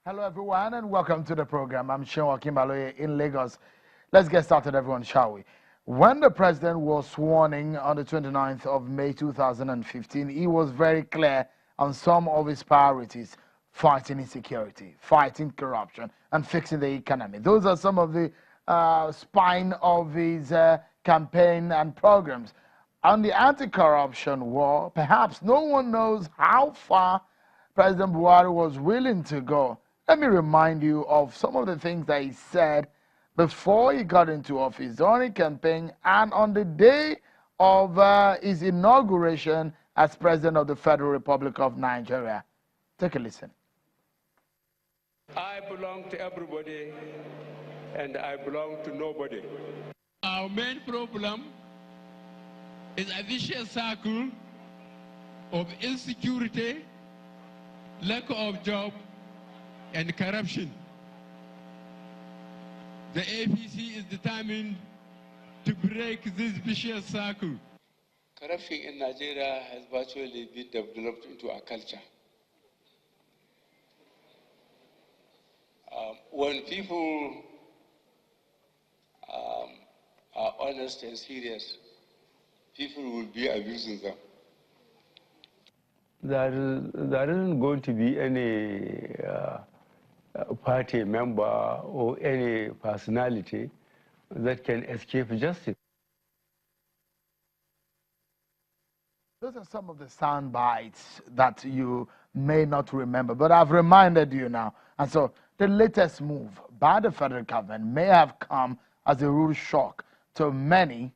Hello, everyone, and welcome to the program. I'm Shehu in Lagos. Let's get started, everyone, shall we? When the president was sworn in on the 29th of May 2015, he was very clear on some of his priorities: fighting insecurity, fighting corruption, and fixing the economy. Those are some of the spine of his campaign and programs. On the anti-corruption war, perhaps no one knows how far President Buhari was willing to go. Let me remind you of some of the things that he said before he got into office, during campaign, and on the day of his inauguration as President of the Federal Republic of Nigeria. Take a listen. I belong to everybody, and I belong to nobody. Our main problem is a vicious cycle of insecurity, lack of job, and corruption. The APC is determined to break this vicious cycle. Corruption in Nigeria has virtually been developed into a culture. When people are honest and serious, people will be abusing them. There isn't going to be any party member or any personality that can escape justice. Those are some of the sound bites that you may not remember, but I've reminded you now. And so the latest move by the federal government may have come as a real shock to many.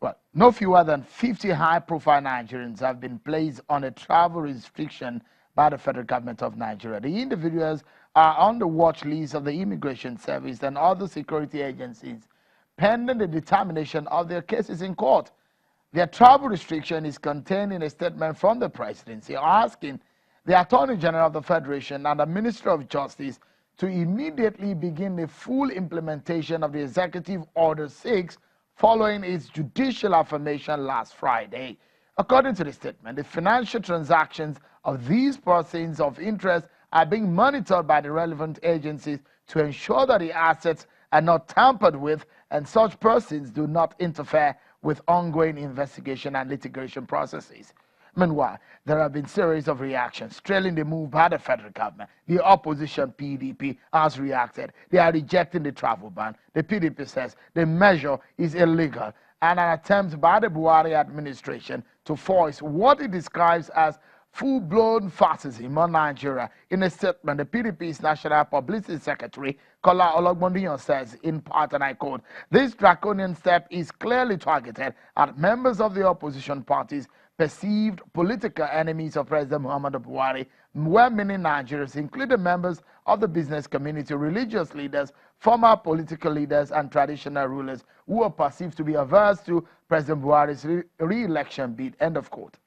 Well, no fewer than 50 high-profile Nigerians have been placed on a travel restriction by the federal government of Nigeria. The individuals are on the watch list of the Immigration Service and other security agencies, pending the determination of their cases in court. Their travel restriction is contained in a statement from the presidency asking the Attorney General of the Federation and the Ministry of Justice to immediately begin the full implementation of the Executive Order 6 following its judicial affirmation last Friday. According to the statement, the financial transactions of these persons of interest are being monitored by the relevant agencies to ensure that the assets are not tampered with and such persons do not interfere with ongoing investigation and litigation processes. Meanwhile, there have been series of reactions trailing the move by the federal government. The opposition PDP has reacted. They are rejecting the travel ban. The PDP says the measure is illegal and an attempt by the Buhari administration to force what it describes as full-blown fascism on Nigeria. In a statement, the PDP's National Publicity Secretary, Kola Ologbondiyan, says, in part, and I quote, "This draconian step is clearly targeted at members of the opposition parties, perceived political enemies of President Muhammadu Buhari, where many Nigerians, including members of the business community, religious leaders, former political leaders, and traditional rulers who are perceived to be averse to President Buhari's re-election bid." End of quote.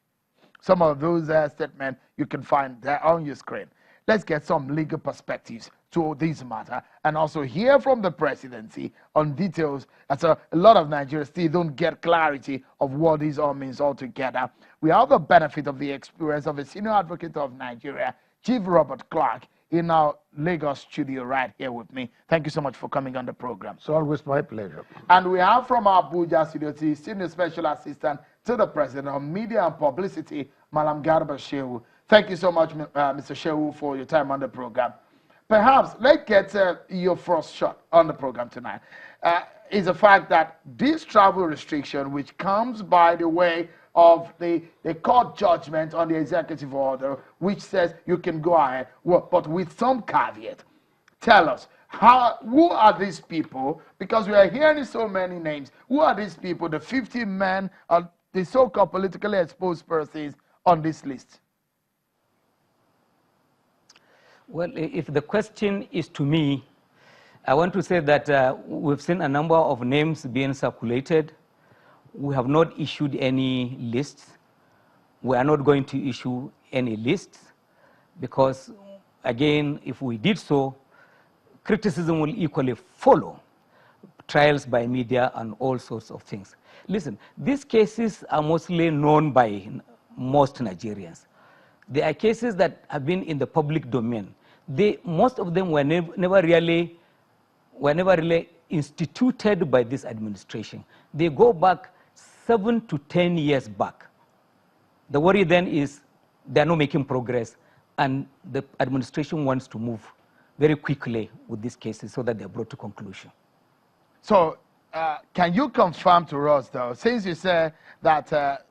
Some of those statements you can find there on your screen. Let's get some legal perspectives to this matter and also hear from the presidency on details. As a lot of Nigerians still don't get clarity of what this all means altogether. We have the benefit of the experience of a senior advocate of Nigeria, Chief Robert Clark, in our Lagos studio right here with me. Thank you so much for coming on the program. It's always my pleasure. And we have from our Abuja studio, Senior Special Assistant to the President of Media and Publicity, Madam Garba Shehu. Thank you so much, Mr. Shehu, for your time on the program. Perhaps let's get your first shot on the program tonight. Is the fact that this travel restriction, which comes by the way of the court judgment on the executive order, which says you can go ahead, well, but with some caveat. Tell us, who are these people? Because we are hearing so many names. Who are these people, the 50 men, the so-called politically exposed persons on this list? Well, if the question is to me, I want to say that we've seen a number of names being circulated. We have not issued any lists. We are not going to issue any lists because, again, if we did so, criticism will equally follow, trials by media and all sorts of things. Listen, these cases are mostly known by most Nigerians. There are cases that have been in the public domain. most of them were never really instituted by this administration. They go back 7 to 10 years back. The worry then is they're not making progress, and the administration wants to move very quickly with these cases so that they're brought to conclusion. So can you confirm to us, though, since you say that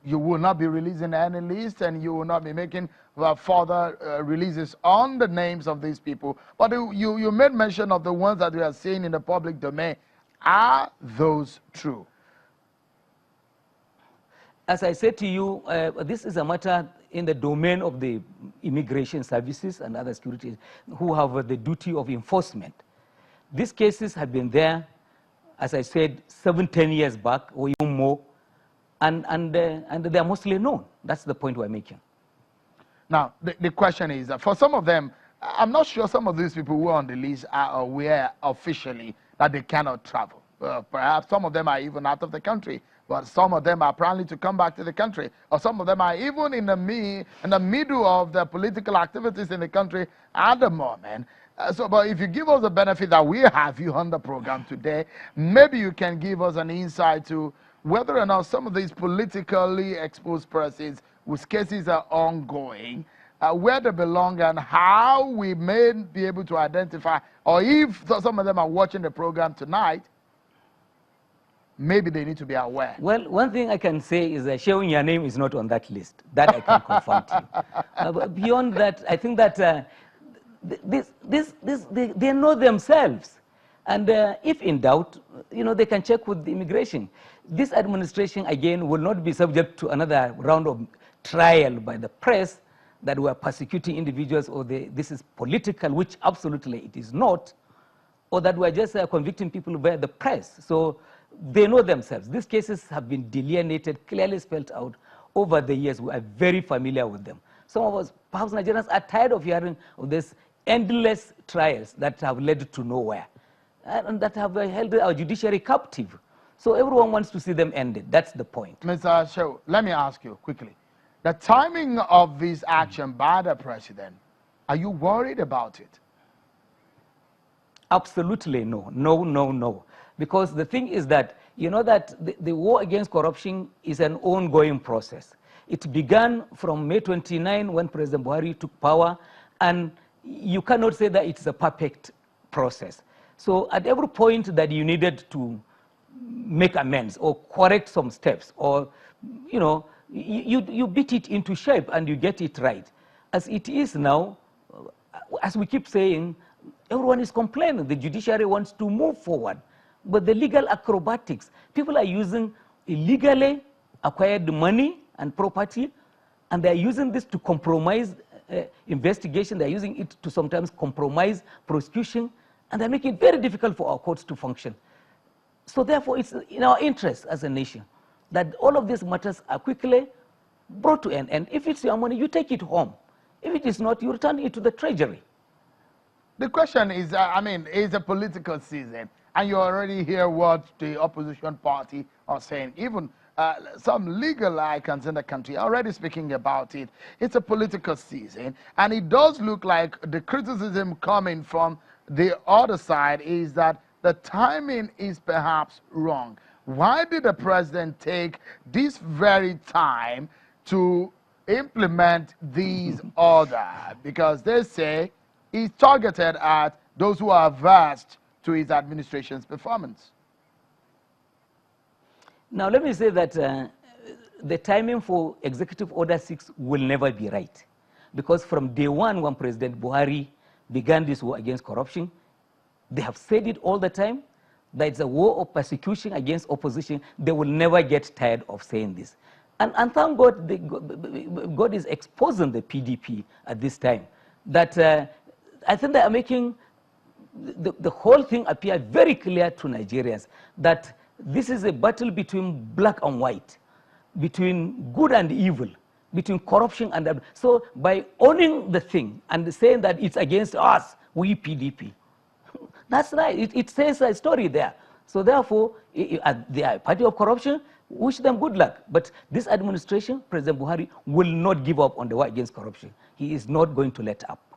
you will not be releasing any list and you will not be making further releases on the names of these people, but you made mention of the ones that we are seeing in the public domain. Are those true? As I said to you, this is a matter in the domain of the immigration services and other securities who have the duty of enforcement. These cases have been there, as I said, 7-10 years back or even more, and they are mostly known. That's the point we're making. Now, the question is that for some of them, I'm not sure some of these people who are on the list are aware officially that they cannot travel. Perhaps some of them are even out of the country, but some of them are planning to come back to the country, or some of them are even in the middle of the political activities in the country at the moment. But if you give us the benefit that we have you on the program today, maybe you can give us an insight to whether or not some of these politically exposed persons whose cases are ongoing, where they belong and how we may be able to identify, or if some of them are watching the program tonight, maybe they need to be aware. Well, one thing I can say is that Shehu, your name is not on that list. That I can confirm to you. But beyond that, I think that they know themselves. And if in doubt, they can check with the immigration. This administration, again, will not be subject to another round of trial by the press that we are persecuting individuals, or this is political, which absolutely it is not, or that we are just convicting people by the press. So they know themselves. These cases have been delineated, clearly spelled out over the years. We are very familiar with them. Some of us, perhaps Nigerians, are tired of hearing of these endless trials that have led to nowhere and that have held our judiciary captive. So everyone wants to see them ended. That's the point. Mr. Shehu, let me ask you quickly. The timing of this action by the president, are you worried about it? Absolutely no. No. Because the thing is that, that the war against corruption is an ongoing process. It began from May 29 when President Buhari took power, and you cannot say that it's a perfect process. So at every point that you needed to make amends or correct some steps, or, you beat it into shape and you get it right. As it is now, as we keep saying, everyone is complaining. The judiciary wants to move forward. But the legal acrobatics, people are using illegally acquired money and property, and they're using this to compromise investigation. They're using it to sometimes compromise prosecution, and they're making it very difficult for our courts to function. So therefore, it's in our interest as a nation that all of these matters are quickly brought to an end. If it's your money, you take it home. If it is not, you return it to the treasury. The question is, it's a political season, and you already hear what the opposition party are saying. Even some legal icons in the country are already speaking about it. It's a political season, and it does look like the criticism coming from the other side is that the timing is perhaps wrong. Why did the president take this very time to implement these orders? Because they say he's targeted at those who are averse to his administration's performance. Now, let me say that the timing for Executive Order 6 will never be right. Because from day one, when President Buhari began this war against corruption, they have said it all the time, that it's a war of persecution against opposition. They will never get tired of saying this. And thank God, God is exposing the PDP at this time. That I think they are making the whole thing appear very clear to Nigerians that this is a battle between black and white, between good and evil, between corruption and... So by owning the thing and saying that it's against us, we PDP, that's right. It says a story there. So therefore, they are a party of corruption. Wish them good luck. But this administration, President Buhari, will not give up on the war against corruption. He is not going to let up.